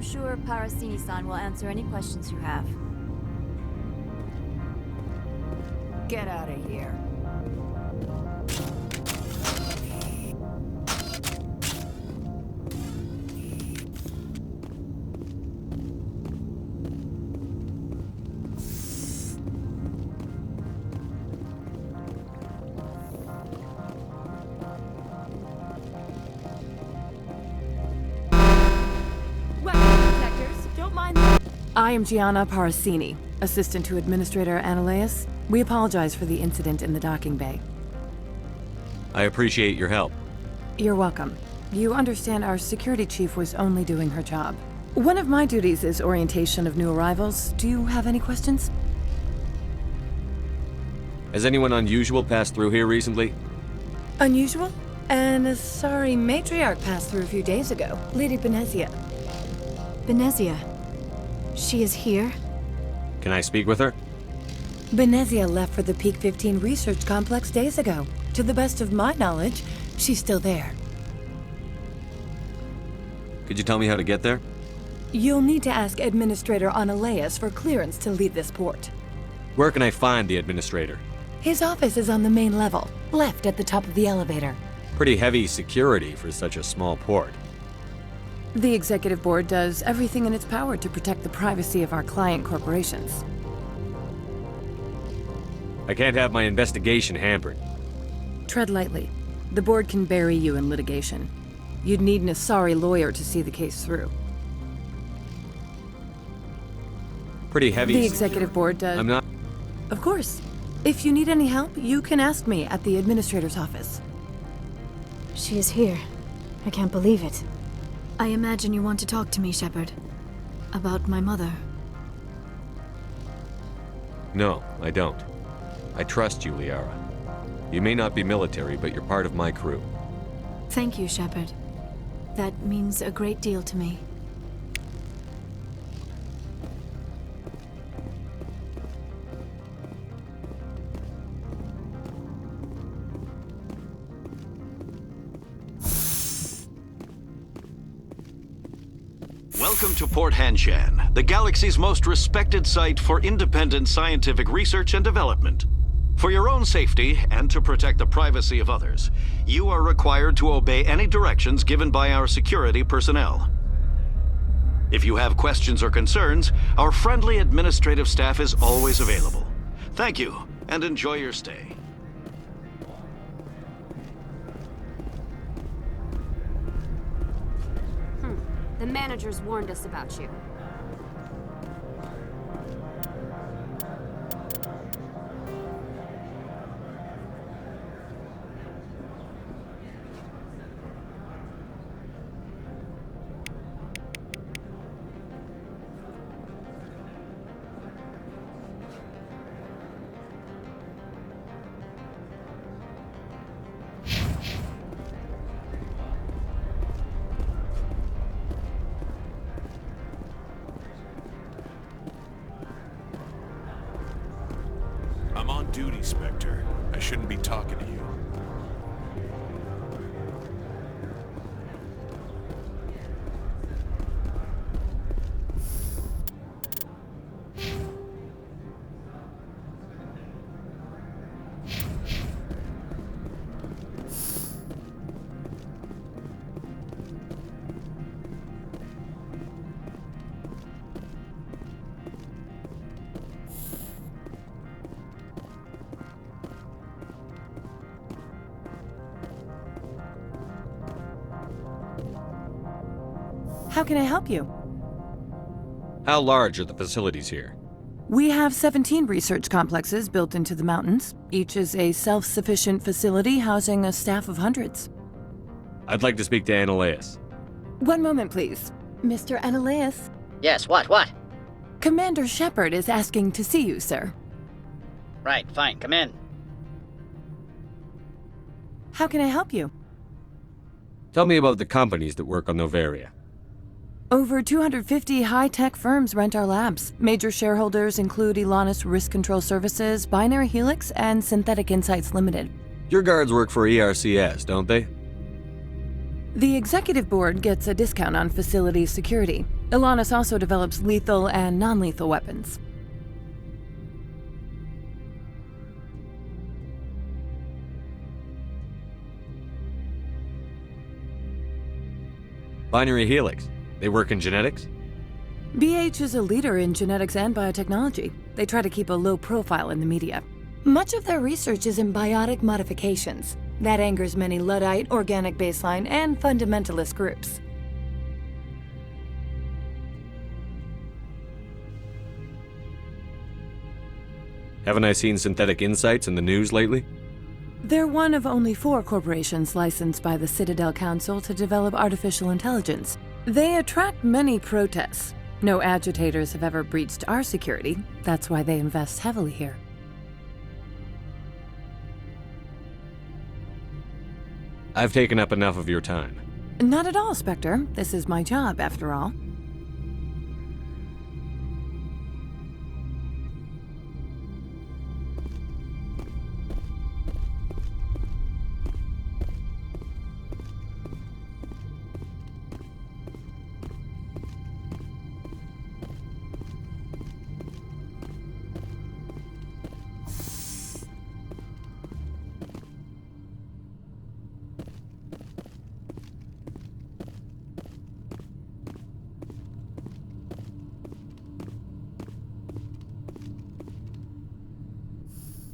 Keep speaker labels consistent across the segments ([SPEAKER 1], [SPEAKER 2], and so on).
[SPEAKER 1] sure Parasini-san will answer any questions you have.
[SPEAKER 2] Get out of here.
[SPEAKER 3] I am Gianna Parasini, assistant to Administrator Ananias. We apologize for the incident in the docking bay.
[SPEAKER 4] I appreciate your help.
[SPEAKER 3] You're welcome. You understand our security chief was only doing her job. One of my duties is orientation of new arrivals. Do you have any questions?
[SPEAKER 4] Has anyone unusual passed through here recently?
[SPEAKER 3] Unusual? And a sorry matriarch passed through a few days ago. Lady Benezia.
[SPEAKER 1] Benezia. She is here?
[SPEAKER 4] Can I speak with her?
[SPEAKER 3] Benezia left for the Peak 15 research complex days ago. To the best of my knowledge, she's still there.
[SPEAKER 4] Could you tell me how to get there?
[SPEAKER 3] You'll need to ask Administrator Ananias for clearance to leave this port.
[SPEAKER 4] Where can I find the administrator?
[SPEAKER 3] His office is on the main level, left at the top of the elevator.
[SPEAKER 4] Pretty heavy security for such a small port.
[SPEAKER 3] The Executive Board does everything in its power to protect the privacy of our client corporations.
[SPEAKER 4] I can't have my investigation hampered.
[SPEAKER 3] Tread lightly. The board can bury you in litigation. You'd need an Asari lawyer to see the case through.
[SPEAKER 4] Pretty heavy.
[SPEAKER 3] The Executive Board does...
[SPEAKER 4] I'm not...
[SPEAKER 3] Of course. If you need any help, you can ask me at the Administrator's office.
[SPEAKER 1] She is here. I can't believe it. I imagine you want to talk to me, Shepard. About my mother.
[SPEAKER 4] No, I don't. I trust you, Liara. You may not be military, but you're part of my crew.
[SPEAKER 1] Thank you, Shepard. That means a great deal to me.
[SPEAKER 5] Welcome to Port Hanshan, the galaxy's most respected site for independent scientific research and development. For your own safety, and to protect the privacy of others, you are required to obey any directions given by our security personnel. If you have questions or concerns, our friendly administrative staff is always available. Thank you, and enjoy your stay.
[SPEAKER 6] The managers warned us about you.
[SPEAKER 7] I'm on duty, Spectre. I shouldn't be talking to you.
[SPEAKER 3] How can I help you?
[SPEAKER 4] How large are the facilities here?
[SPEAKER 3] We have 17 research complexes built into the mountains. Each is a self-sufficient facility housing a staff of hundreds.
[SPEAKER 4] I'd like to speak to Ananias.
[SPEAKER 3] One moment, please. Mr. Ananias?
[SPEAKER 8] Yes, what?
[SPEAKER 3] Commander Shepard is asking to see you, sir.
[SPEAKER 8] Right, fine, come in.
[SPEAKER 3] How can I help you?
[SPEAKER 4] Tell me about the companies that work on Novaria.
[SPEAKER 3] Over 250 high-tech firms rent our labs. Major shareholders include Elanus Risk Control Services, Binary Helix, and Synthetic Insights Limited.
[SPEAKER 4] Your guards work for ERCS, don't they?
[SPEAKER 3] The Executive Board gets a discount on facility security. Ilanis also develops lethal and non-lethal weapons.
[SPEAKER 4] Binary Helix. They work in genetics?
[SPEAKER 3] BH is a leader in genetics and biotechnology. They try to keep a low profile in the media. Much of their research is in biotic modifications. That angers many Luddite, organic baseline, and fundamentalist groups.
[SPEAKER 4] Haven't I seen Synthetic Insights in the news lately?
[SPEAKER 3] They're one of only 4 corporations licensed by the Citadel Council to develop artificial intelligence. They attract many protests. No agitators have ever breached our security. That's why they invest heavily here.
[SPEAKER 4] I've taken up enough of your time.
[SPEAKER 3] Not at all, Spectre. This is my job, after all.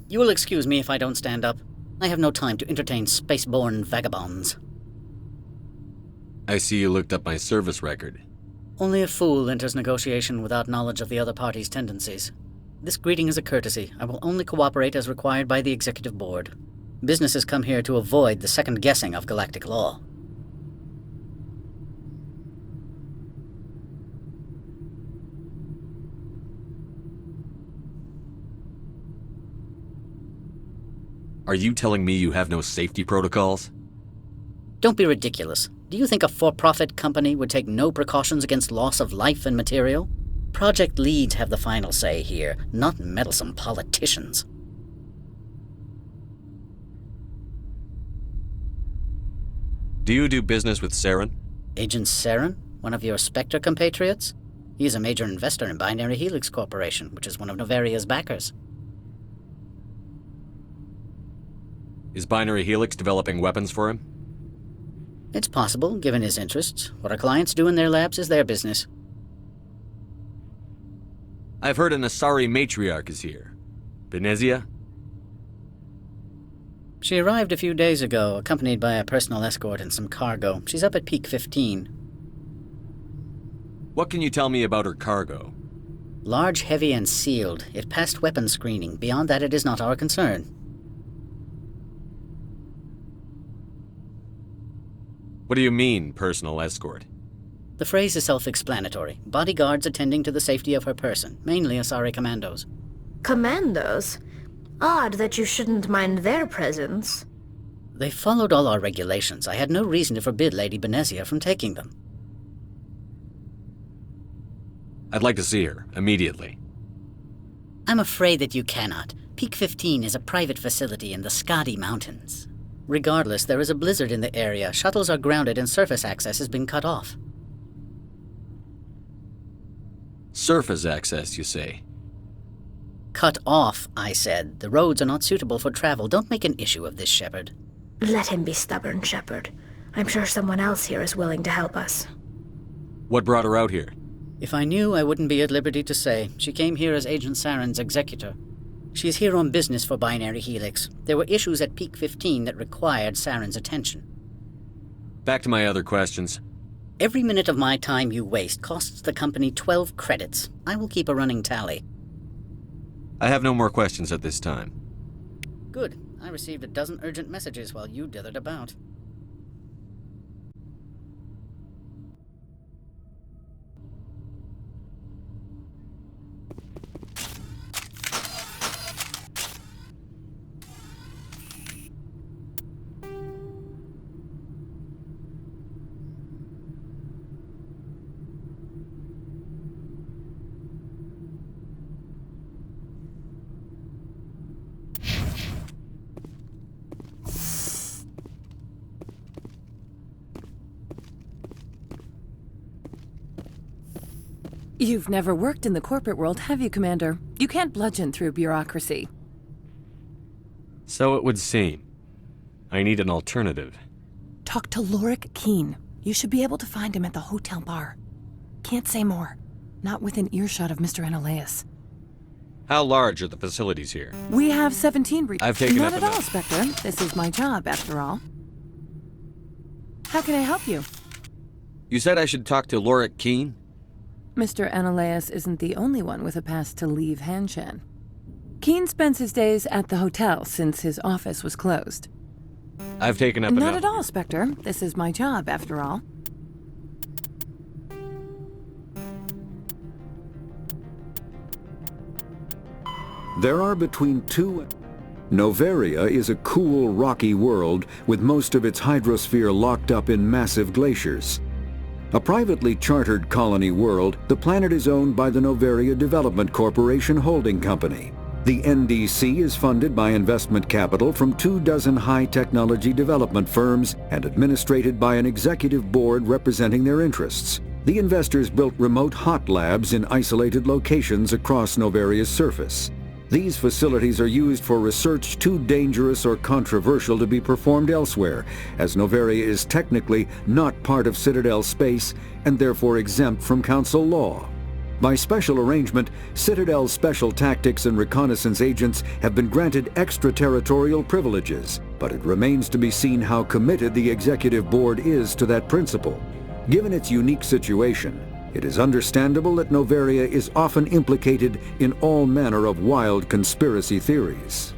[SPEAKER 8] You will excuse me if I don't stand up. I have no time to entertain spaceborne vagabonds.
[SPEAKER 4] I see you looked up my service record.
[SPEAKER 8] Only a fool enters negotiation without knowledge of the other party's tendencies. This greeting is a courtesy. I will only cooperate as required by the Executive Board. Businesses come here to avoid the second guessing of galactic law.
[SPEAKER 4] Are you telling me you have no safety protocols?
[SPEAKER 8] Don't be ridiculous. Do you think a for-profit company would take no precautions against loss of life and material? Project leads have the final say here, not meddlesome politicians.
[SPEAKER 4] Do you do business with Saren?
[SPEAKER 8] Agent Saren? One of your Spectre compatriots? He is a major investor in Binary Helix Corporation, which is one of Novaria's backers.
[SPEAKER 4] Is Binary Helix developing weapons for him?
[SPEAKER 8] It's possible, given his interests. What our clients do in their labs is their business.
[SPEAKER 4] I've heard an Asari matriarch is here. Benezia?
[SPEAKER 8] She arrived a few days ago, accompanied by a personal escort and some cargo. She's up at Peak 15.
[SPEAKER 4] What can you tell me about her cargo?
[SPEAKER 8] Large, heavy, and sealed. It passed weapons screening. Beyond that, it is not our concern.
[SPEAKER 4] What do you mean, personal escort?
[SPEAKER 8] The phrase is self-explanatory. Bodyguards attending to the safety of her person, mainly Asari commandos.
[SPEAKER 9] Commandos? Odd that you shouldn't mind their presence.
[SPEAKER 8] They followed all our regulations. I had no reason to forbid Lady Benezia from taking them.
[SPEAKER 4] I'd like to see her, immediately.
[SPEAKER 8] I'm afraid that you cannot. Peak 15 is a private facility in the Skadi Mountains. Regardless, there is a blizzard in the area. Shuttles are grounded and surface access has been cut off.
[SPEAKER 4] Surface access, you say?
[SPEAKER 8] Cut off, I said. The roads are not suitable for travel. Don't make an issue of this, Shepard.
[SPEAKER 9] Let him be stubborn, Shepard. I'm sure someone else here is willing to help us.
[SPEAKER 4] What brought her out here?
[SPEAKER 8] If I knew, I wouldn't be at liberty to say. She came here as Agent Saren's executor. She is here on business for Binary Helix. There were issues at Peak 15 that required Saren's attention.
[SPEAKER 4] Back to my other questions.
[SPEAKER 8] Every minute of my time you waste costs the company 12 credits. I will keep a running tally.
[SPEAKER 4] I have no more questions at this time.
[SPEAKER 8] Good. I received a dozen urgent messages while you dithered about.
[SPEAKER 3] You've never worked in the corporate world, have you, Commander? You can't bludgeon through bureaucracy.
[SPEAKER 4] So it would seem. I need an alternative.
[SPEAKER 3] Talk to Lorik Keene. You should be able to find him at the hotel bar. Can't say more. Not within earshot of Mr. Analaeus.
[SPEAKER 4] How large are the facilities here?
[SPEAKER 3] We have 17
[SPEAKER 4] I've taken
[SPEAKER 3] Not
[SPEAKER 4] up
[SPEAKER 3] at all,
[SPEAKER 4] enough.
[SPEAKER 3] Spectre. This is my job, after all. How can I help you?
[SPEAKER 4] You said I should talk to Lorik Keene?
[SPEAKER 3] Mr. Analaeus isn't the only one with a pass to leave Hanshan. Keene spends his days at the hotel since his office was closed.
[SPEAKER 4] I've taken up enough.
[SPEAKER 3] Not at all, Spectre. This is my job, after all.
[SPEAKER 10] There are between two... Noveria is a cool, rocky world with most of its hydrosphere locked up in massive glaciers. A privately chartered colony world, the planet is owned by the Noveria Development Corporation Holding Company. The NDC is funded by investment capital from 24 high-technology development firms and administrated by an executive board representing their interests. The investors built remote hot labs in isolated locations across Noveria's surface. These facilities are used for research too dangerous or controversial to be performed elsewhere, as Noveria is technically not part of Citadel space and therefore exempt from Council law. By special arrangement, Citadel's special tactics and reconnaissance agents have been granted extraterritorial privileges, but it remains to be seen how committed the Executive Board is to that principle. Given its unique situation, it is understandable that Noveria is often implicated in all manner of wild conspiracy theories.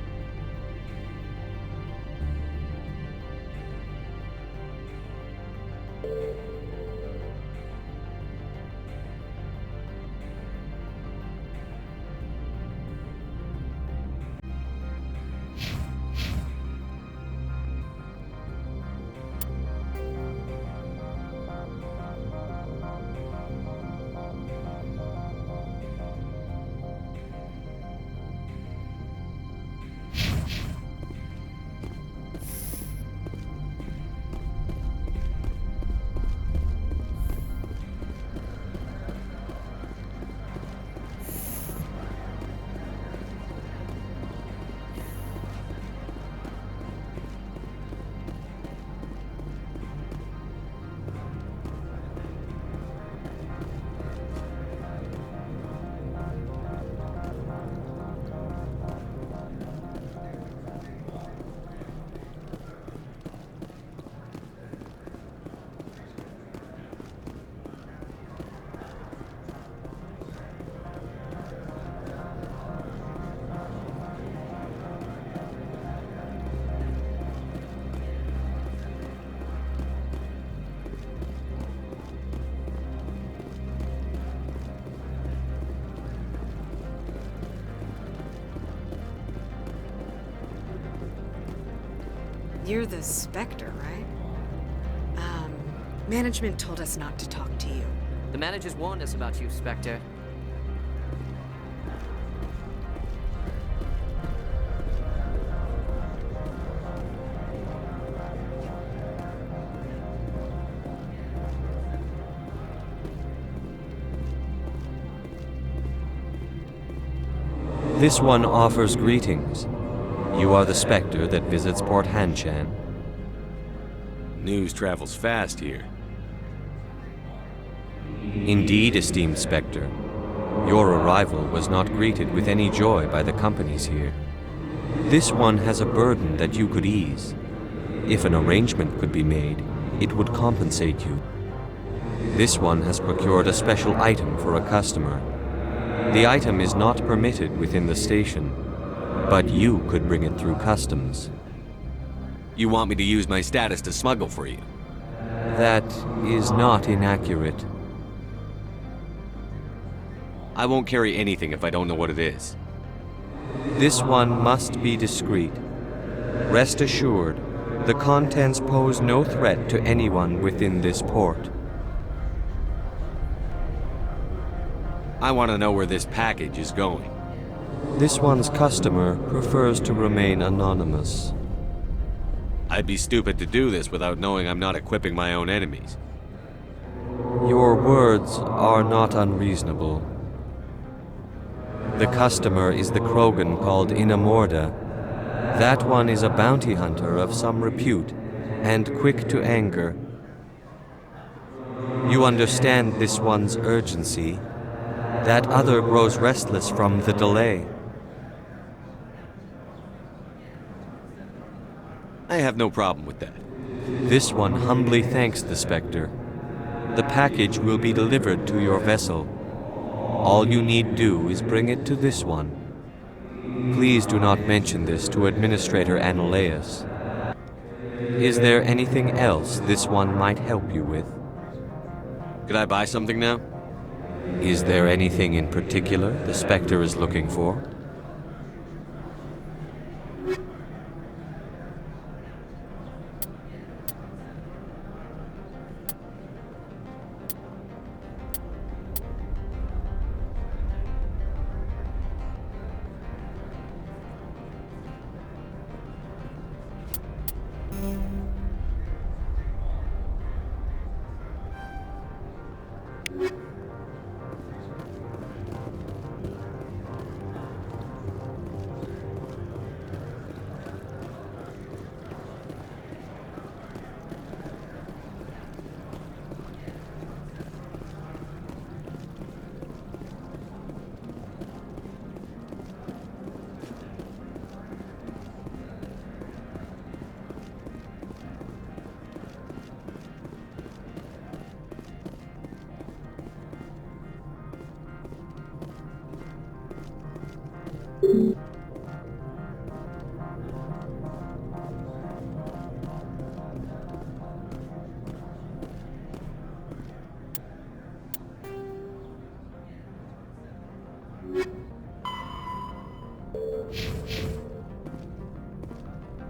[SPEAKER 2] You're the Spectre, right? Management told us not to talk to you.
[SPEAKER 11] The managers warned us about you, Spectre.
[SPEAKER 4] This one offers greetings. You are the Spectre that visits Port Hanshan.
[SPEAKER 12] News travels fast here.
[SPEAKER 4] Indeed, esteemed Spectre. Your arrival was not greeted with any joy by the companies here. This one has a burden that you could ease. If an arrangement could be made, it would compensate you. This one has procured a special item for a customer. The item is not permitted within the station, but you could bring it through customs.
[SPEAKER 12] You want me to use my status to smuggle for you?
[SPEAKER 4] That is not inaccurate.
[SPEAKER 12] I won't carry anything if I don't know what it is.
[SPEAKER 4] This one must be discreet. Rest assured, the contents pose no threat to anyone within this port.
[SPEAKER 12] I want to know where this package is going.
[SPEAKER 4] This one's customer prefers to remain anonymous.
[SPEAKER 12] I'd be stupid to do this without knowing I'm not equipping my own enemies.
[SPEAKER 4] Your words are not unreasonable. The customer is the Krogan called Inamorda. That one is a bounty hunter of some repute, and quick to anger. You understand this one's urgency. That other grows restless from the delay.
[SPEAKER 12] I have no problem with that.
[SPEAKER 4] This one humbly thanks the Spectre. The package will be delivered to your vessel. All you need do is bring it to this one. Please do not mention this to Administrator Annulaeus. Is there anything else this one might help you with?
[SPEAKER 12] Could I buy something now?
[SPEAKER 4] Is there anything in particular the Spectre is looking for?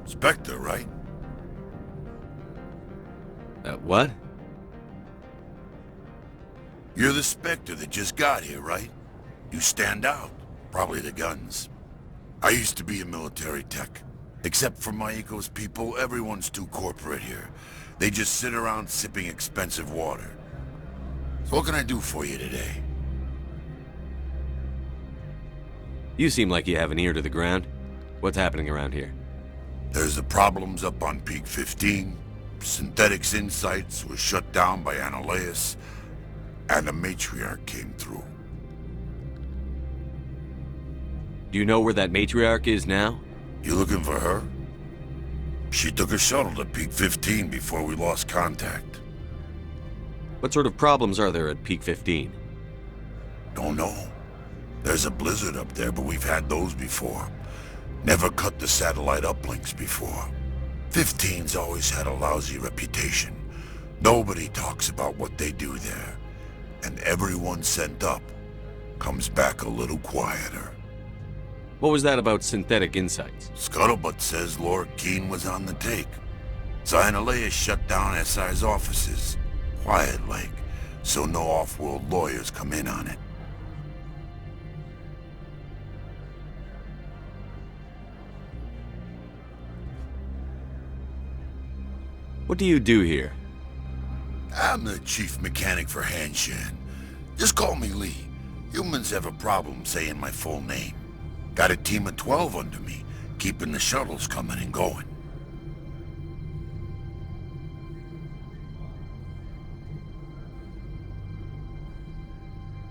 [SPEAKER 13] Spectre, right?
[SPEAKER 12] What?
[SPEAKER 13] You're the Spectre that just got here, right? You stand out. Probably the guns. I used to be a military tech. Except for Maiko's people, everyone's too corporate here. They just sit around sipping expensive water. So what can I do for you today?
[SPEAKER 12] You seem like you have an ear to the ground. What's happening around here?
[SPEAKER 13] There's the problems up on Peak 15. Synthetics Insights was shut down by Annulaeus. And the matriarch came through.
[SPEAKER 12] Do you know where that matriarch is now?
[SPEAKER 13] You looking for her? She took a shuttle to Peak 15 before we lost contact.
[SPEAKER 12] What sort of problems are there at Peak 15?
[SPEAKER 13] Don't know. There's a blizzard up there, but we've had those before. Never cut the satellite uplinks before. 15's always had a lousy reputation. Nobody talks about what they do there. And everyone sent up comes back a little quieter.
[SPEAKER 12] What was that about Synthetic Insights?
[SPEAKER 13] Scuttlebutt says Lord Keene was on the take. So Annulaeus shut down SI's offices. Quiet like, so no off-world lawyers come in on it.
[SPEAKER 12] What do you do here?
[SPEAKER 13] I'm the chief mechanic for Hanshan. Just call me Lee. Humans have a problem saying my full name. Got a team of 12 under me, keeping the shuttles coming and going.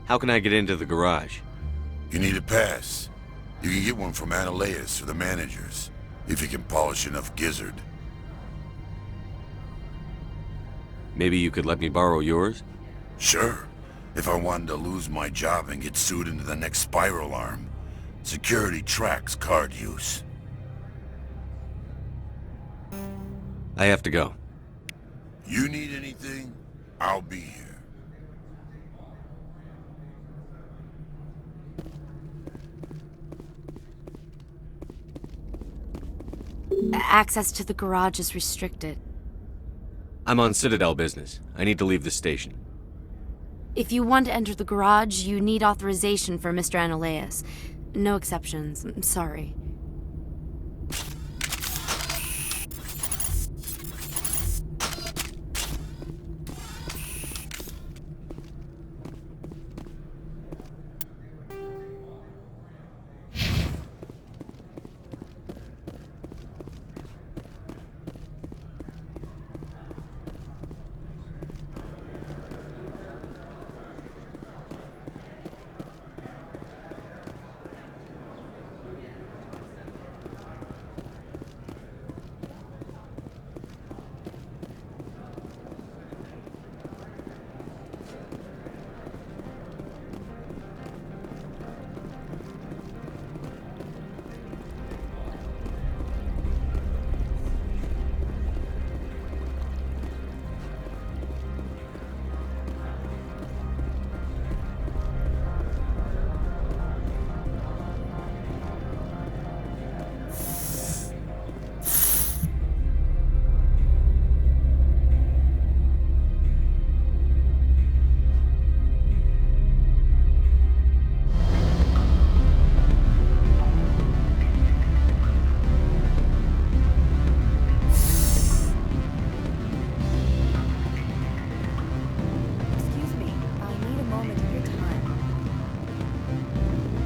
[SPEAKER 12] How can I get into the garage?
[SPEAKER 13] You need a pass. You can get one from Annulaeus or the managers, if you can polish enough gizzard.
[SPEAKER 12] Maybe you could let me borrow yours?
[SPEAKER 13] Sure. If I wanted to lose my job and get sued into the next spiral arm. Security tracks card use.
[SPEAKER 12] I have to go.
[SPEAKER 13] You need anything? I'll be here.
[SPEAKER 6] Access to the garage is restricted.
[SPEAKER 12] I'm on Citadel business. I need to leave the station.
[SPEAKER 6] If you want to enter the garage, you need authorization for Mr. Annulaeus. No exceptions. I'm sorry.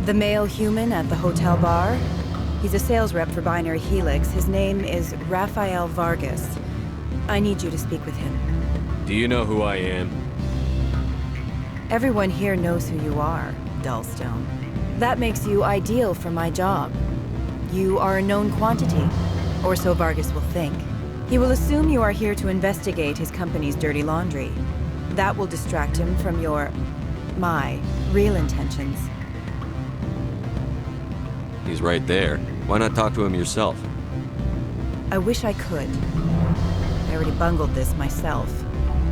[SPEAKER 14] The male human at the hotel bar? He's a sales rep for Binary Helix. His name is Rafael Vargas. I need you to speak with him.
[SPEAKER 12] Do you know who I am?
[SPEAKER 14] Everyone here knows who you are, Dullstone. That makes you ideal for my job. You are a known quantity, or so Vargas will think. He will assume you are here to investigate his company's dirty laundry. That will distract him from my real intentions.
[SPEAKER 12] He's right there. Why not talk to him yourself?
[SPEAKER 14] I wish I could. I already bungled this myself.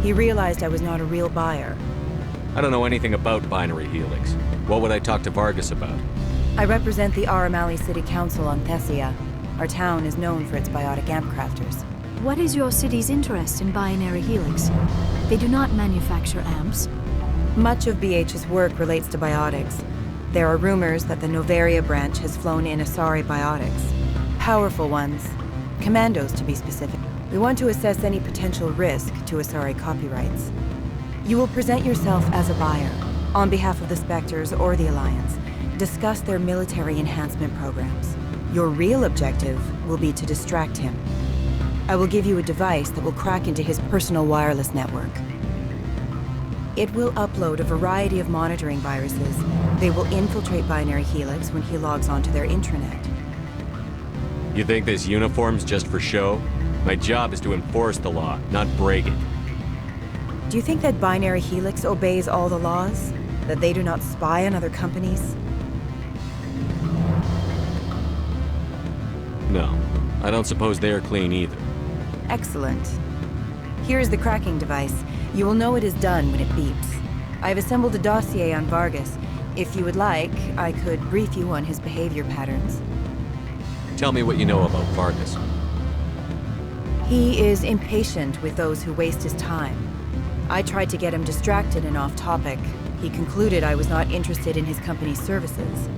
[SPEAKER 14] He realized I was not a real buyer.
[SPEAKER 12] I don't know anything about Binary Helix. What would I talk to Vargas about?
[SPEAKER 14] I represent the Aramali City Council on Thessia. Our town is known for its biotic amp crafters.
[SPEAKER 1] What is your city's interest in Binary Helix? They do not manufacture amps.
[SPEAKER 14] Much of BH's work relates to biotics. There are rumors that the Noveria branch has flown in Asari biotics. Powerful ones. Commandos, to be specific. We want to assess any potential risk to Asari copyrights. You will present yourself as a buyer, on behalf of the Spectres or the Alliance. Discuss their military enhancement programs. Your real objective will be to distract him. I will give you a device that will crack into his personal wireless network. It will upload a variety of monitoring viruses. They will infiltrate Binary Helix when he logs onto their intranet.
[SPEAKER 12] You think this uniform's just for show? My job is to enforce the law, not break it.
[SPEAKER 14] Do you think that Binary Helix obeys all the laws? That they do not spy on other companies?
[SPEAKER 12] No, I don't suppose they are clean either.
[SPEAKER 14] Excellent. Here is the cracking device. You will know it is done when it beeps. I have assembled a dossier on Vargas. If you would like, I could brief you on his behavior patterns.
[SPEAKER 12] Tell me what you know about Vargas.
[SPEAKER 14] He is impatient with those who waste his time. I tried to get him distracted and off topic. He concluded I was not interested in his company's services.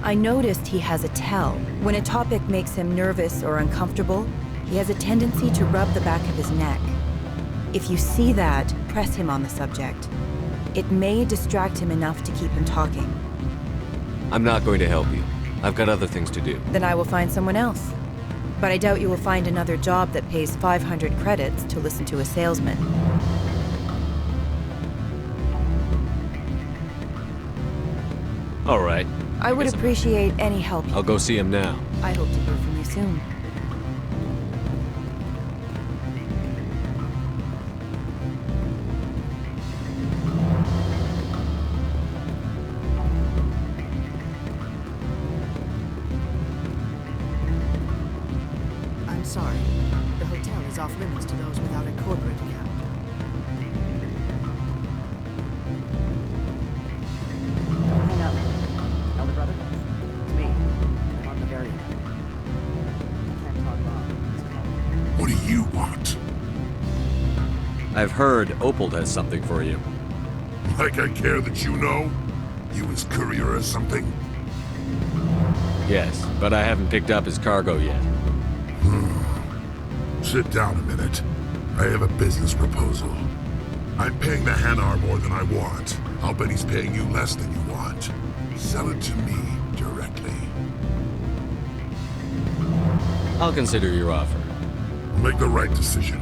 [SPEAKER 14] I noticed he has a tell. When a topic makes him nervous or uncomfortable, he has a tendency to rub the back of his neck. If you see that, press him on the subject. It may distract him enough to keep him talking.
[SPEAKER 12] I'm not going to help you. I've got other things to do.
[SPEAKER 14] Then I will find someone else. But I doubt you will find another job that pays 500 credits to listen to a salesman.
[SPEAKER 12] All right.
[SPEAKER 14] I would appreciate any help.
[SPEAKER 12] I'll go see him now.
[SPEAKER 14] I hope to hear from you soon.
[SPEAKER 15] I'm sorry. The hotel is off limits to those without a corporate account.
[SPEAKER 16] Don't hang up. Elder brother? It's me. I'm on the very end. I can't talk long.
[SPEAKER 13] What do you want?
[SPEAKER 12] I've heard Opal has something for you.
[SPEAKER 13] Like I care that you know? You his courier or something?
[SPEAKER 12] Yes, but I haven't picked up his cargo yet.
[SPEAKER 13] Sit down a minute. I have a business proposal. I'm paying the Hanar more than I want. I'll bet he's paying you less than you want. Sell it to me directly.
[SPEAKER 12] I'll consider your offer.
[SPEAKER 13] Make the right decision.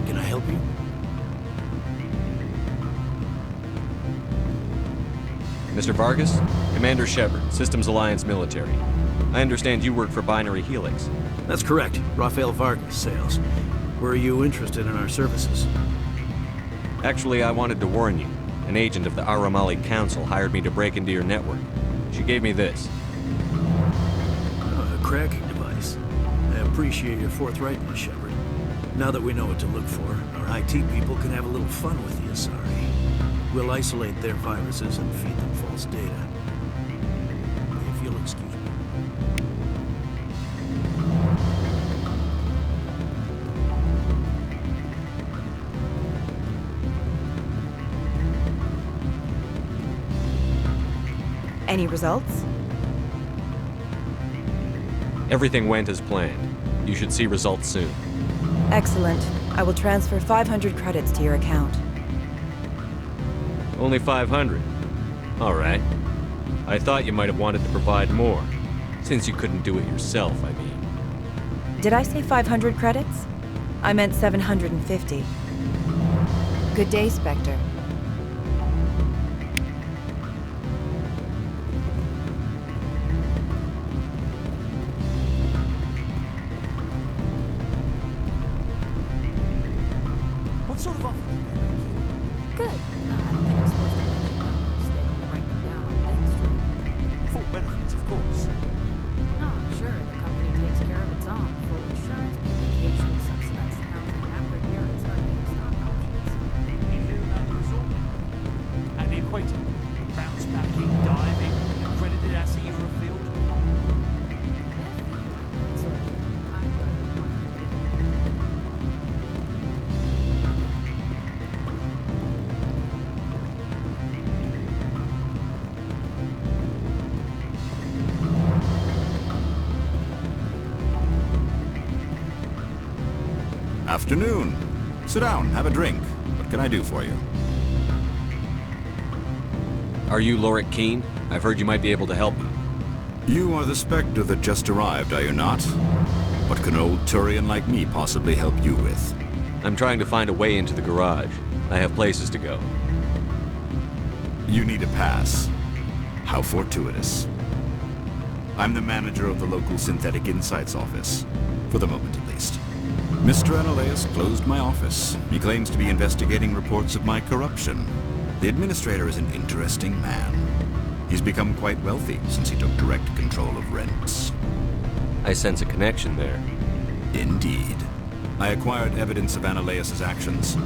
[SPEAKER 15] Can I help you?
[SPEAKER 12] Mr. Vargas? Commander Shepard, Systems Alliance Military. I understand you work for Binary Helix.
[SPEAKER 15] That's correct. Rafael Vargas, sales. Were you interested in our services?
[SPEAKER 12] Actually, I wanted to warn you. An agent of the Aramali Council hired me to break into your network. She gave me this.
[SPEAKER 15] A cracking device.
[SPEAKER 17] appreciate your forthrightness, Shepard. Now that we know what to look for, our IT people can have a little fun with the Asari. We'll isolate their viruses and feed them false data. If you'll excuse me.
[SPEAKER 14] Any results?
[SPEAKER 12] Everything went as planned. You should see results soon.
[SPEAKER 14] Excellent. I will transfer 500 credits to your account.
[SPEAKER 12] Only 500. All right. I thought you might have wanted to provide more, since you couldn't do it yourself, I mean.
[SPEAKER 14] Did I say 500 credits? I meant 750. Good day, Spectre.
[SPEAKER 15] What sort of offer?
[SPEAKER 1] Good. I don't think I'm supposed to mention numbers. They don't write them down on things, true.
[SPEAKER 15] Full benefits, of course.
[SPEAKER 1] Oh, sure. The company takes care of its own. Full insurance, vacation, subsidized housing, after a year, it's starting stock options.
[SPEAKER 15] You hear about the resort? And the equator. Bounce backing, diving, accredited as a Euro field.
[SPEAKER 18] Afternoon. Sit down, have a drink. What can I do for you?
[SPEAKER 12] Are you Lorik Keene? I've heard you might be able to help me.
[SPEAKER 18] You are the Spectre that just arrived, are you not? What can an old Turian like me possibly help you with?
[SPEAKER 12] I'm trying to find a way into the garage. I have places to go.
[SPEAKER 18] You need a pass. How fortuitous. I'm the manager of the local Synthetic Insights office. For the moment, at least. Mr. Analaeus closed my office. He claims to be investigating reports of my corruption. The administrator is an interesting man. He's become quite wealthy since he took direct control of rents.
[SPEAKER 12] I sense a connection there.
[SPEAKER 18] Indeed. I acquired evidence of Analaeus' actions.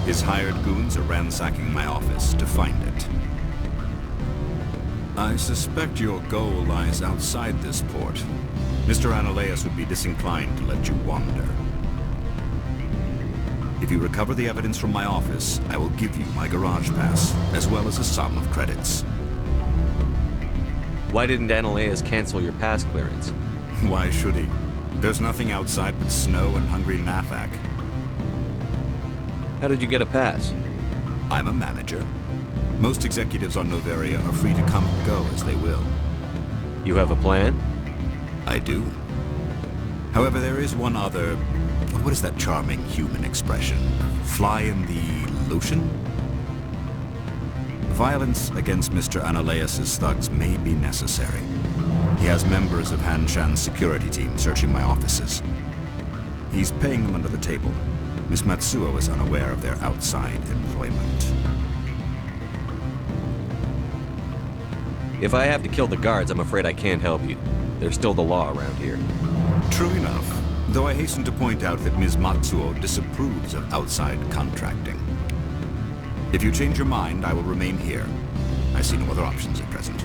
[SPEAKER 18] His hired goons are ransacking my office to find it. I suspect your goal lies outside this port. Mr. Analaeus would be disinclined to let you wander. If you recover the evidence from my office, I will give you my garage pass, as well as a sum of credits.
[SPEAKER 12] Why didn't Analaeus cancel your pass clearance?
[SPEAKER 18] Why should he? There's nothing outside but snow and hungry Nathak.
[SPEAKER 12] How did you get a pass?
[SPEAKER 18] I'm a manager. Most executives on Noveria are free to come and go as they will.
[SPEAKER 12] You have a plan?
[SPEAKER 18] I do. However, there is one other... What is that charming human expression? Fly in the lotion? Violence against Mr. Analaeus' thugs may be necessary. He has members of Hanshan's security team searching my offices. He's paying them under the table. Miss Matsuo is unaware of their outside employment.
[SPEAKER 12] If I have to kill the guards, I'm afraid I can't help you. There's still the law around here.
[SPEAKER 18] True enough. Though I hasten to point out that Ms. Matsuo disapproves of outside contracting. If you change your mind, I will remain here. I see no other options at present.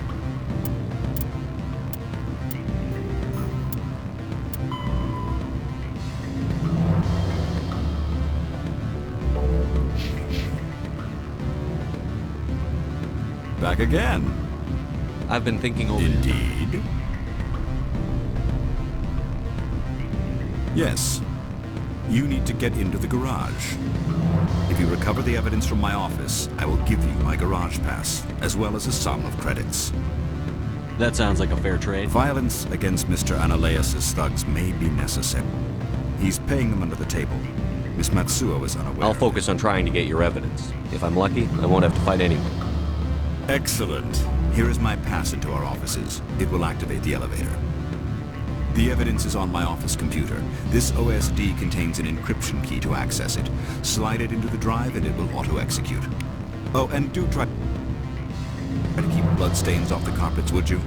[SPEAKER 18] Back again.
[SPEAKER 12] I've been thinking over...
[SPEAKER 18] Indeed. Yes. You need to get into the garage. If you recover the evidence from my office, I will give you my garage pass, as well as a sum of credits.
[SPEAKER 12] That sounds like a fair trade.
[SPEAKER 18] Violence against Mr. Analaeus' thugs may be necessary. He's paying them under the table. Miss Matsuo is unaware.
[SPEAKER 12] I'll focus on trying to get your evidence. If I'm lucky, I won't have to fight anyone.
[SPEAKER 18] Excellent. Here is my pass into our offices. It will activate the elevator. The evidence is on my office computer. This OSD contains an encryption key to access it. Slide it into the drive and it will auto-execute. Oh, and do try to keep bloodstains off the carpets, would you?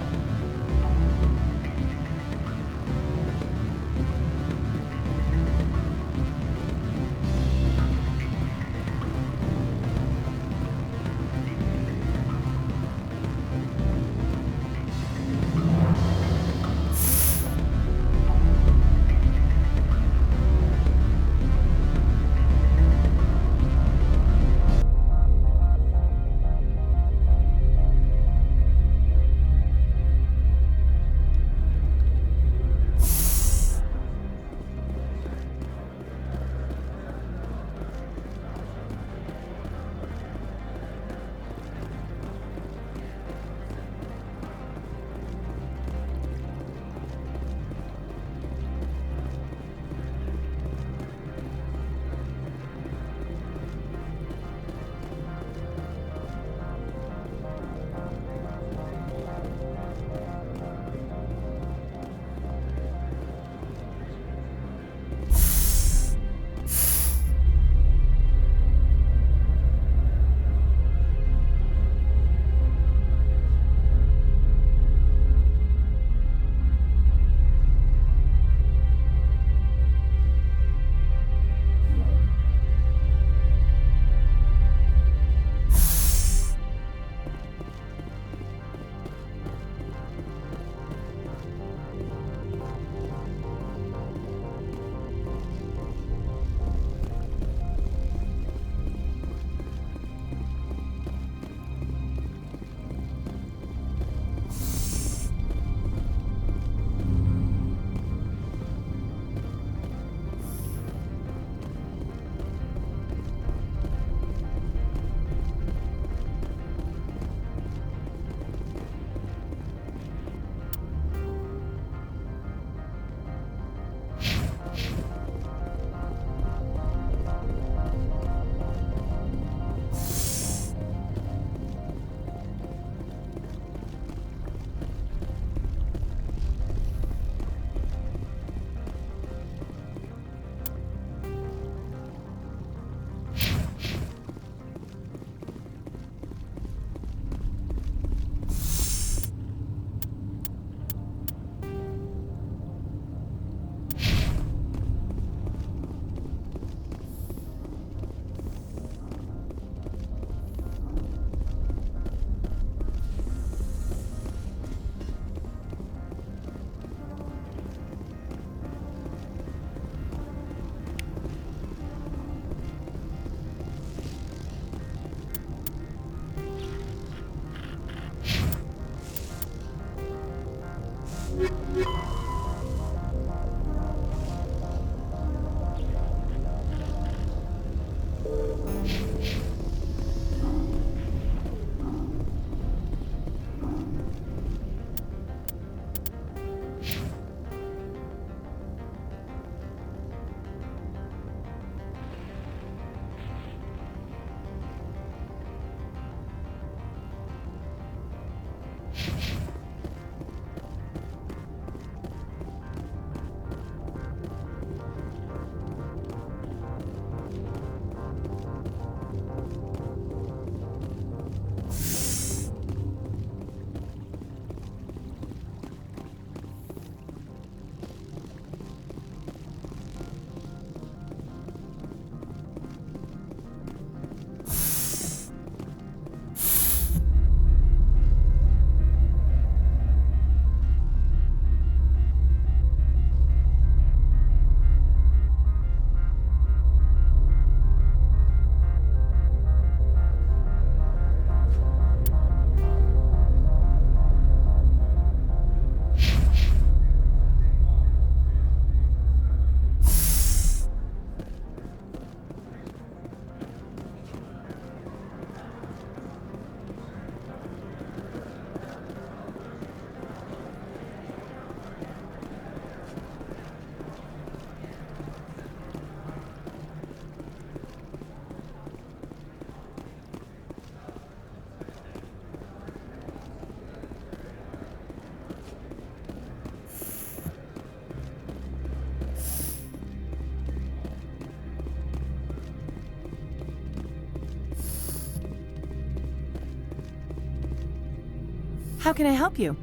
[SPEAKER 3] How can I help you?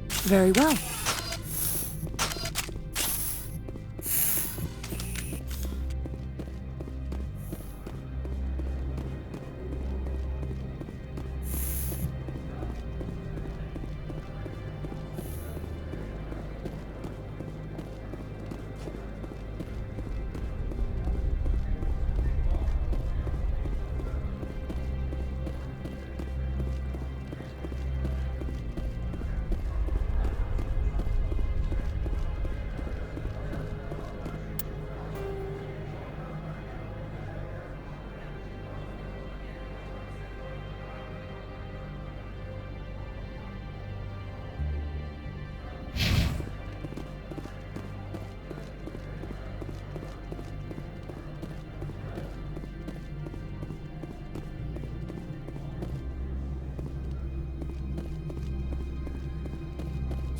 [SPEAKER 3] Very well.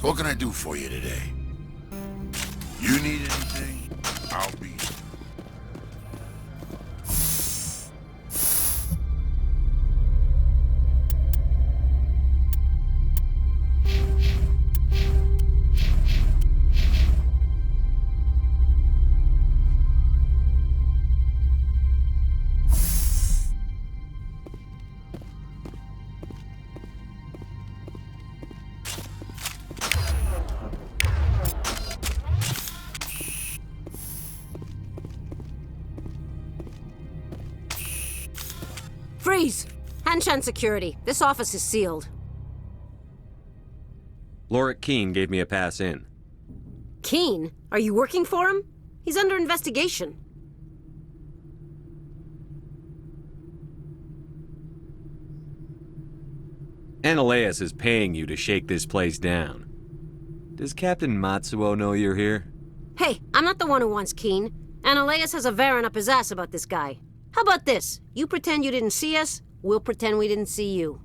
[SPEAKER 13] So what can I do for you today? You need anything? I'll be here.
[SPEAKER 19] Freeze! Hanshan security. This office is sealed.
[SPEAKER 4] Lorik Keene gave me a pass in.
[SPEAKER 19] Keene? Are you working for him? He's under investigation.
[SPEAKER 4] Analeus is paying you to shake this place down. Does Captain Matsuo know you're here?
[SPEAKER 19] Hey, I'm not the one who wants Keene. Analeus has a Varen up his ass about this guy. How about this? You pretend you didn't see us, we'll pretend we didn't see you.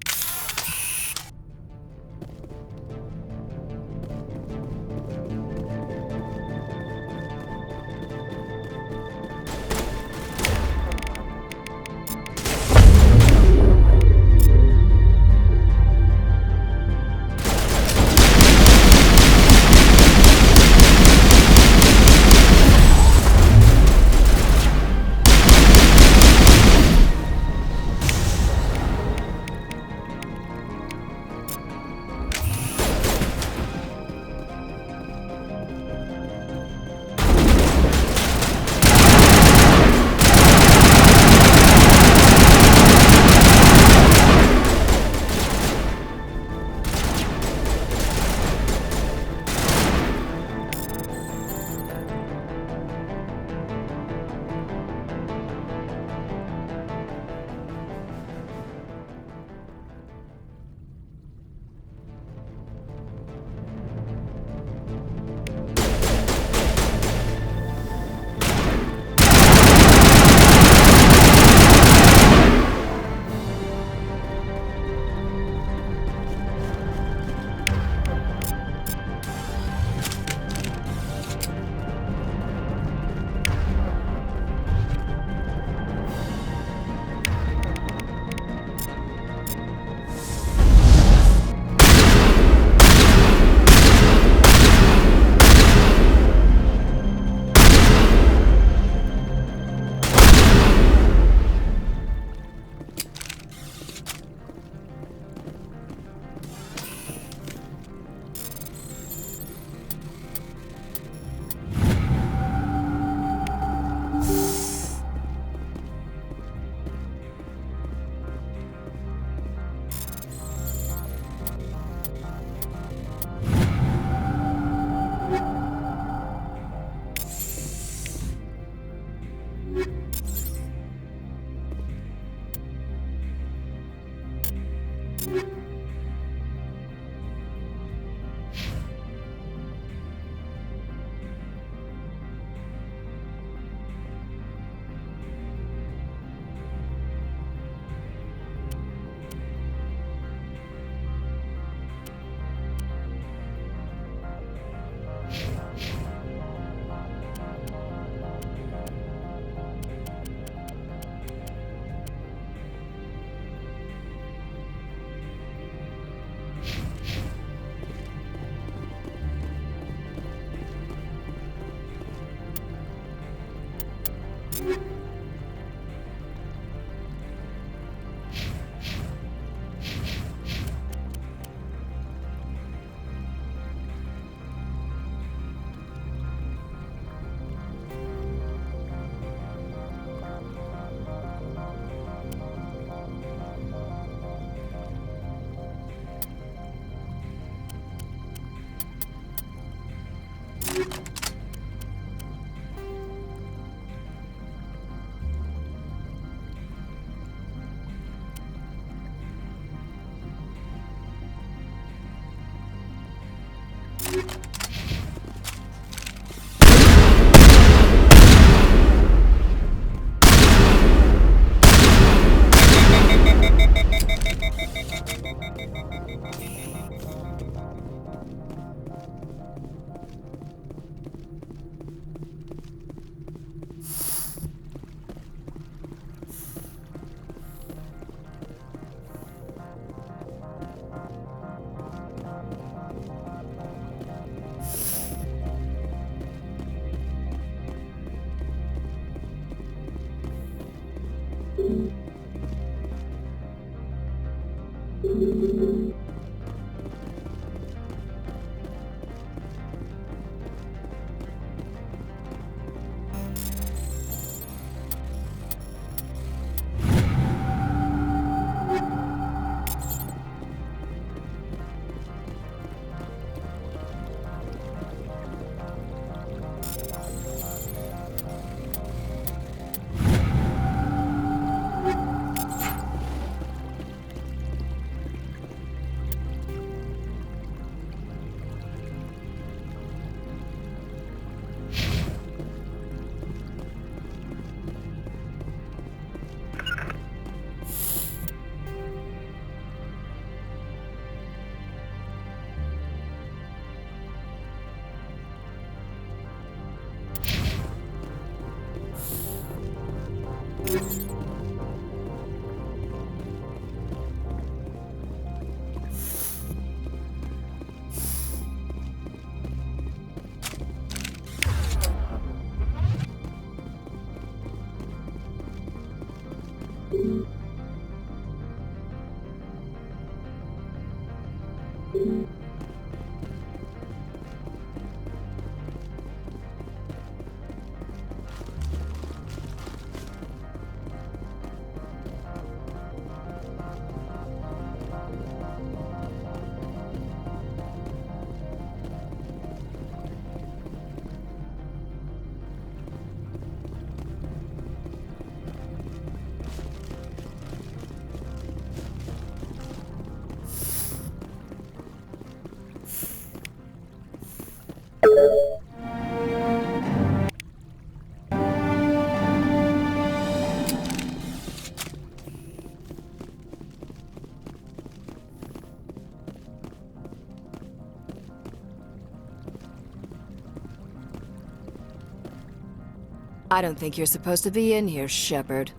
[SPEAKER 20] I don't think you're supposed to be in here, Shepard.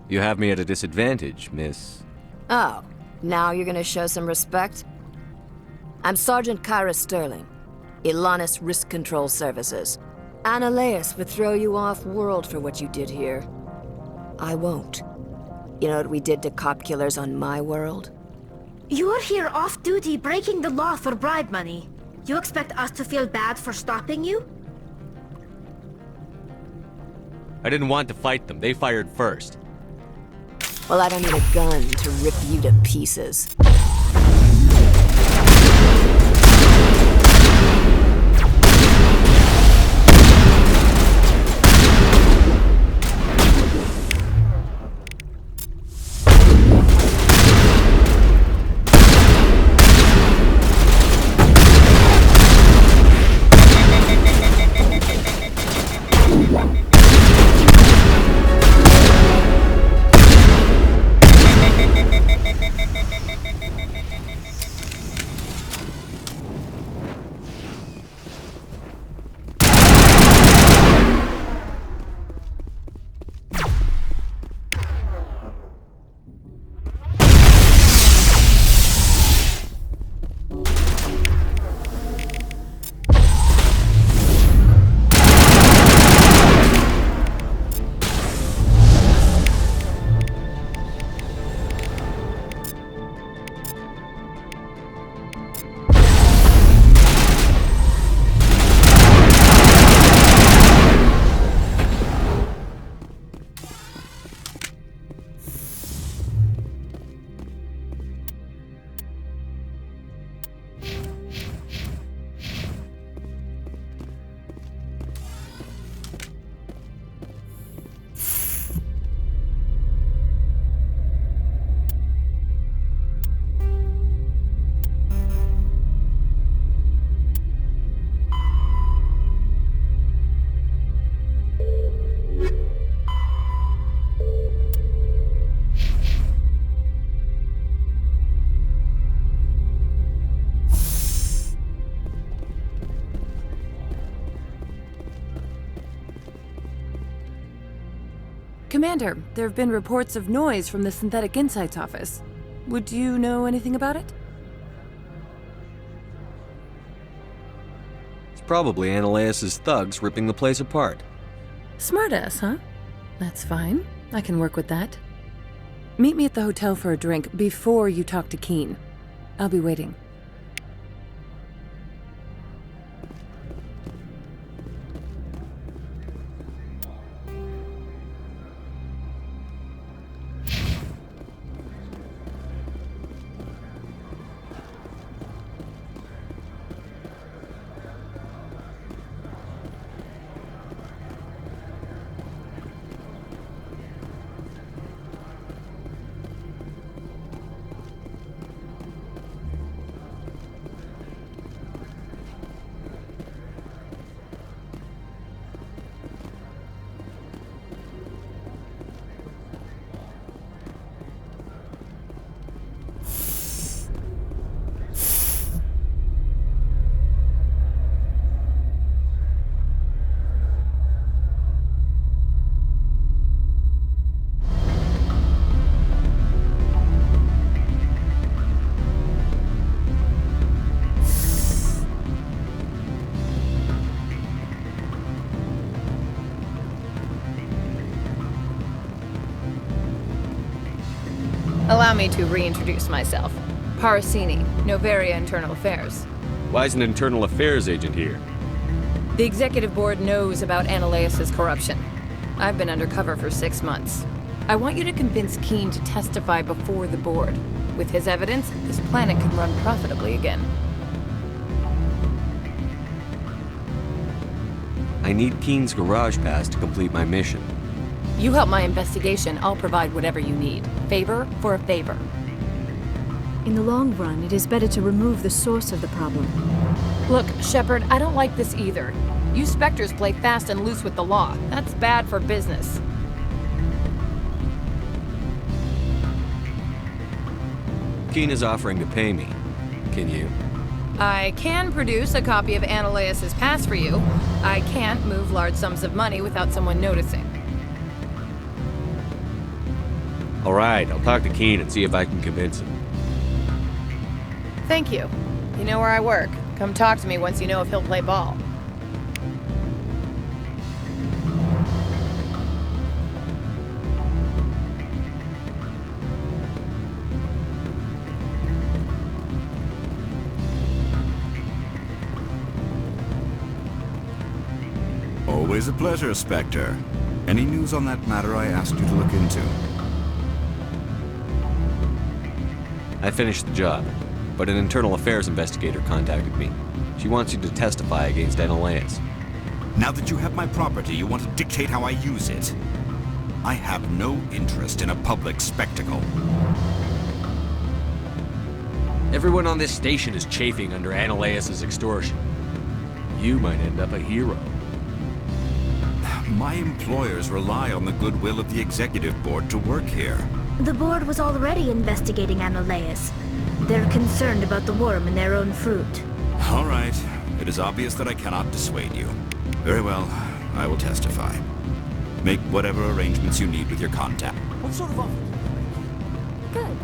[SPEAKER 4] You have me at a disadvantage, miss.
[SPEAKER 20] Oh, now you're gonna show some respect? I'm Sergeant Kyra Sterling, Ilanis Risk Control Services. Annaleus would throw you off-world for what you did here. I won't. You know what we did to cop killers on my world?
[SPEAKER 9] You're here off-duty breaking the law for bribe money. You expect us to feel bad for stopping you?
[SPEAKER 12] I didn't want to fight them. They fired first.
[SPEAKER 20] Well, I don't need a gun to rip you to pieces.
[SPEAKER 3] Commander, there have been reports of noise from the Synthetic Insights office. Would you know anything about it?
[SPEAKER 4] It's probably Ananias' thugs ripping the place apart.
[SPEAKER 3] Smartass, huh? That's fine. I can work with that. Meet me at the hotel for a drink before you talk to Keen. I'll be waiting.
[SPEAKER 21] Allow me to reintroduce myself. Parasini, Novaria Internal Affairs.
[SPEAKER 12] Why is an internal affairs agent here?
[SPEAKER 21] The executive board knows about Ananias' corruption. I've been undercover for 6 months. I want you to convince Keen to testify before the board. With his evidence, this planet can run profitably again.
[SPEAKER 4] I need Keen's garage pass to complete my mission.
[SPEAKER 21] You help my investigation, I'll provide whatever you need. Favor for a favor.
[SPEAKER 1] In the long run, it is better to remove the source of the problem.
[SPEAKER 21] Look, Shepard, I don't like this either. You Spectres play fast and loose with the law. That's bad for business.
[SPEAKER 4] Keen is offering to pay me. Can you?
[SPEAKER 21] I can produce a copy of Ananias' pass for you. I can't move large sums of money without someone noticing.
[SPEAKER 12] All right, I'll talk to Keen and see if I can convince him.
[SPEAKER 21] Thank you. You know where I work. Come talk to me once you know if he'll play ball.
[SPEAKER 18] Always a pleasure, Spectre. Any news on that matter I asked you to look into?
[SPEAKER 4] I finished the job, but an internal affairs investigator contacted me. She wants you to testify against Ananias.
[SPEAKER 18] Now that you have my property, you want to dictate how I use it. I have no interest in a public spectacle.
[SPEAKER 12] Everyone on this station is chafing under Ananias' extortion. You might end up a hero.
[SPEAKER 18] My employers rely on the goodwill of the executive board to work here.
[SPEAKER 9] The board was already investigating Ananias. They're concerned about the worm in their own fruit.
[SPEAKER 18] All right. It is obvious that I cannot dissuade you. Very well. I will testify. Make whatever arrangements you need with your contact.
[SPEAKER 16] What sort of offer?
[SPEAKER 1] Good.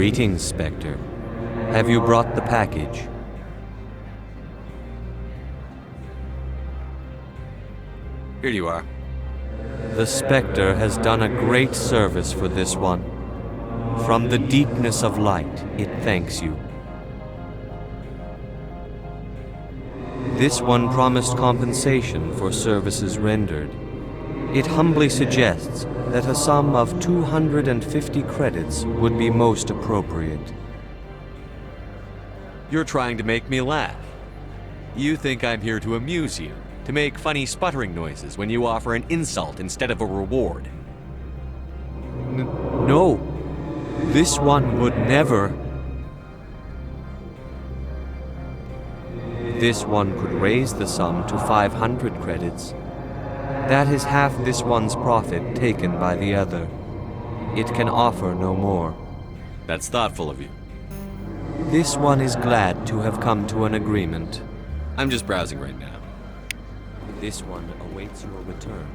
[SPEAKER 4] Greetings, Spectre. Have you brought the package?
[SPEAKER 12] Here you are.
[SPEAKER 4] The Spectre has done a great service for this one. From the deepness of light, it thanks you. This one promised compensation for services rendered. It humbly suggests that a sum of 250 credits would be most appropriate.
[SPEAKER 12] You're trying to make me laugh. You think I'm here to amuse you, to make funny sputtering noises when you offer an insult instead of a reward.
[SPEAKER 4] No, this one would never. This one could raise the sum to 500 credits. That is half this one's profit taken by the other. It can offer no more.
[SPEAKER 12] That's thoughtful of you.
[SPEAKER 4] This one is glad to have come to an agreement.
[SPEAKER 12] I'm just browsing right now.
[SPEAKER 4] This one awaits your return.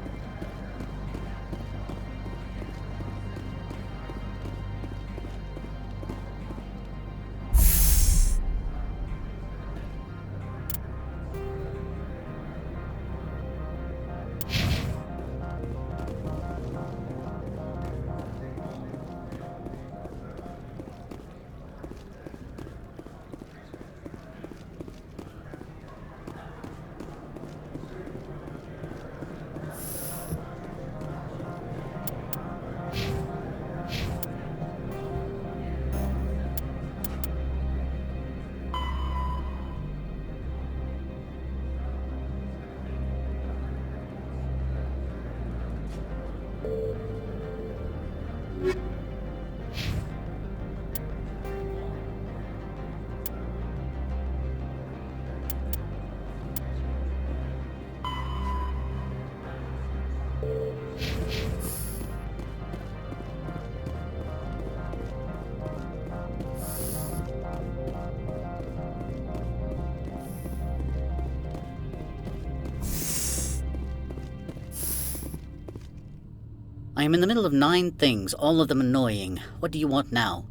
[SPEAKER 8] I am in the middle of 9 things, all of them annoying. What do you want now?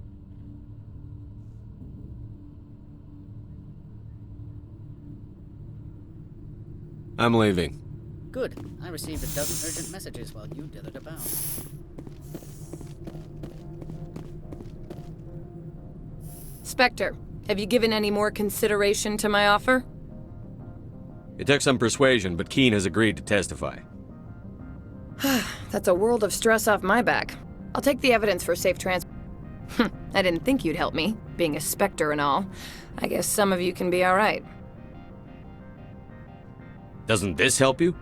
[SPEAKER 12] I'm leaving.
[SPEAKER 8] Good. I received a dozen urgent messages while you dithered about.
[SPEAKER 21] Spectre, have you given any more consideration to my offer?
[SPEAKER 12] It took some persuasion, but Keen has agreed to testify.
[SPEAKER 21] That's a world of stress off my back. I'll take the evidence for safe transport. I didn't think you'd help me, being a Spectre and all. I guess some of you can be alright.
[SPEAKER 12] Doesn't this help you?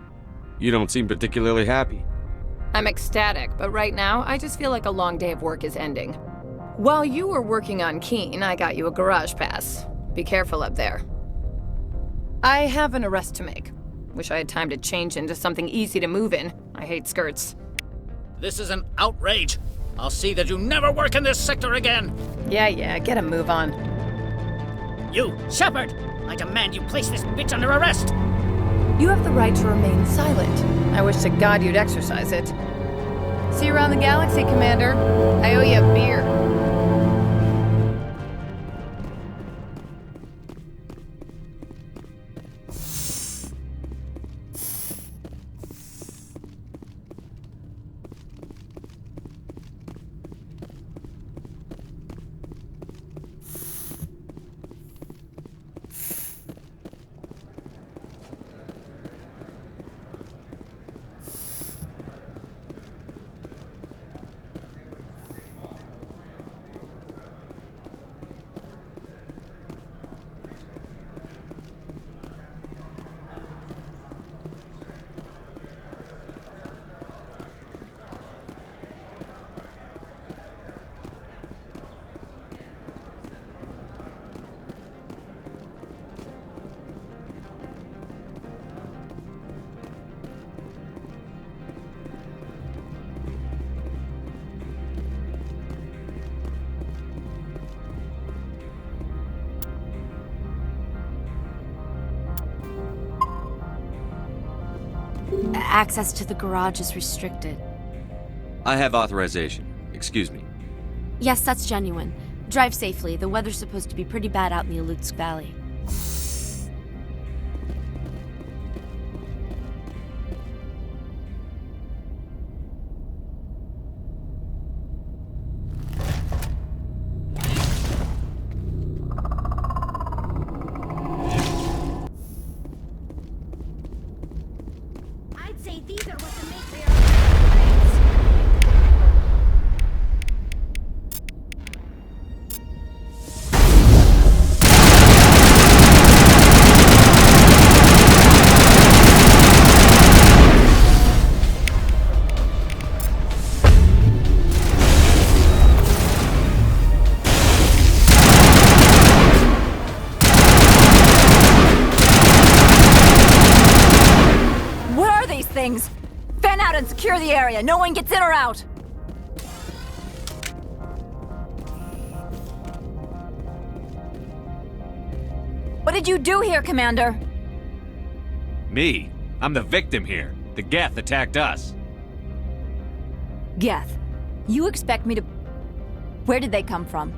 [SPEAKER 12] You don't seem particularly happy.
[SPEAKER 21] I'm ecstatic, but right now, I just feel like a long day of work is ending. While you were working on Keen, I got you a garage pass. Be careful up there. I have an arrest to make. Wish I had time to change into something easy to move in. I hate skirts.
[SPEAKER 8] This is an outrage. I'll see that you never work in this sector again.
[SPEAKER 21] Yeah, get a move on.
[SPEAKER 8] You, Shepard! I demand you place this bitch under arrest!
[SPEAKER 21] You have the right to remain silent. I wish to God you'd exercise it. See you around the galaxy, Commander. I owe you a beer.
[SPEAKER 6] Access to the garage is restricted.
[SPEAKER 12] I have authorization. Excuse me.
[SPEAKER 6] Yes, that's genuine. Drive safely. The weather's supposed to be pretty bad out in the Alutsk Valley.
[SPEAKER 9] I'd say these are what the matriarch.
[SPEAKER 21] Things. Fan out and secure the area. No one gets in or out. What did you do here, Commander?
[SPEAKER 12] Me? I'm the victim here. The Geth attacked us.
[SPEAKER 21] Geth. You expect me to... Where did they come from?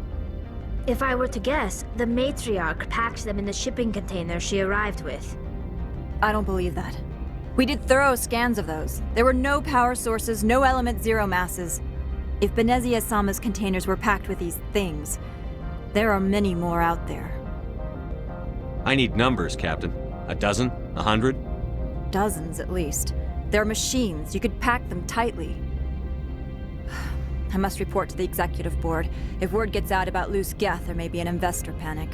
[SPEAKER 9] If I were to guess, the matriarch packed them in the shipping container she arrived with.
[SPEAKER 21] I don't believe that. We did thorough scans of those. There were no power sources, no element zero masses. If Benezia-sama's containers were packed with these things, there are many more out there.
[SPEAKER 12] I need numbers, Captain. A dozen? 100?
[SPEAKER 21] Dozens, at least. They're machines. You could pack them tightly. I must report to the executive board. If word gets out about loose Geth, there may be an investor panic.